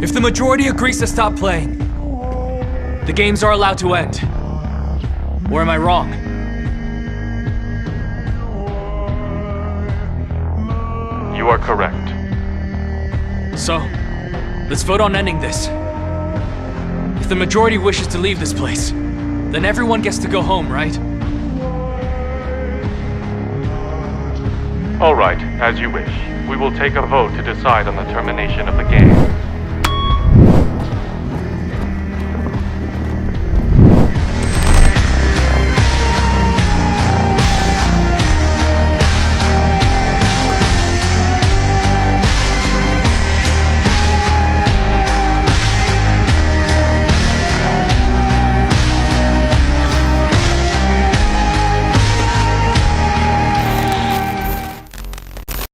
If the majority agrees to stop playing, the games are allowed to end. Or am I wrong? You are correct. So, let's vote on ending this. If the majority wishes to leave this place, then everyone gets to go home, right? All right, as you wish. We will take a vote to decide on the termination of the game.